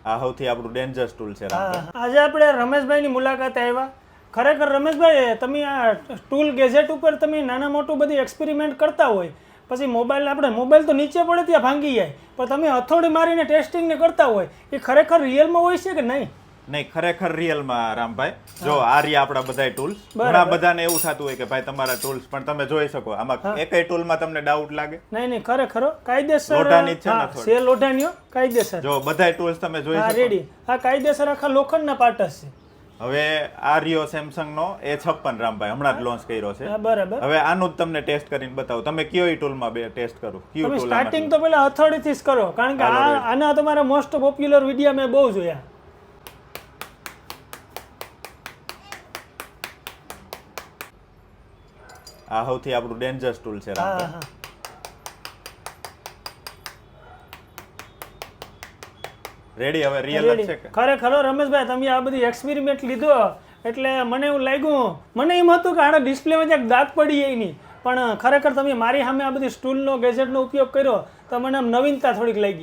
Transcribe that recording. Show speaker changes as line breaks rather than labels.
આ સૌથી આપણું ડેન્જરસ ટૂલ છે રામભાઈ.
આજે આપણે રમેશભાઈની મુલાકાતે આવ્યા. ખરેખર રમેશભાઈ, તમે આ ટૂલ ગેજેટ ઉપર તમે નાના મોટું બધી એક્સપેરિમેન્ટ કરતા હોય, પછી મોબાઈલ તો નીચે પડે ત્યાં ભાંગી જાય, પણ તમે હથોડી મારીને ટેસ્ટિંગ ને કરતા હોય, એ ખરેખર રિયલમાં હોય છે કે નહીં?
નહીં, ખરેખર રિયલમાં રામભાઈ. જો આ રહ્યા આપણા બધા ટૂલ્સ. ઘણા બધાને એવું થતું હોય કે ભાઈ તમારા ટૂલ્સ, પણ તમે જોઈ શકો આમાં એકય ટૂલમાં તમને ડાઉટ લાગે?
નહીં, ખરેખર કાયદેસર
લોઢાની જ છે ને થોડી.
છે લોઢાની કાયદેસર.
જો બધાય ટૂલ્સ તમે જોઈ શકો.
રેડી. આ કાયદેસર આખા લોખંડના પાર્ટસ છે.
હવે આ રહ્યો સેમસંગ નો A56 રામભાઈ, હમણાં જ લોન્ચ કર્યો છે.
બરાબર.
હવે આનું જ તમને ટેસ્ટ કરીને બતાવું. તમે કયો ટૂલમાં ટેસ્ટ કરો? કયું
તમે
ટૂલ?
સ્ટાર્ટિંગ તો પેલા હથોડીથી જ કરો, કારણ કે આના તમારા મોસ્ટ પોપ્યુલર વિડીયો મેં બહુ જોયા.
આ સૌથી આપણું ડેન્જરસ ટૂલ છે રામભાઈ. રેડી? હવે રિયલ જ છે કે?
ખરેખર રમેશભાઈ, તમે આ બધી એક્સપેરિમેન્ટ લીધો એટલે મને એવું લાગ્યું, મને એમ હતું કે આના ડિસ્પ્લેમાં ક્યાંક દાગ પડી જાય નહીં, પણ ખરેખર તમે મારી સામે આ બધી સ્ટૂલનો ગેજેટનો ઉપયોગ કર્યો તો મને આમ નવીનતા થોડીક લાગી.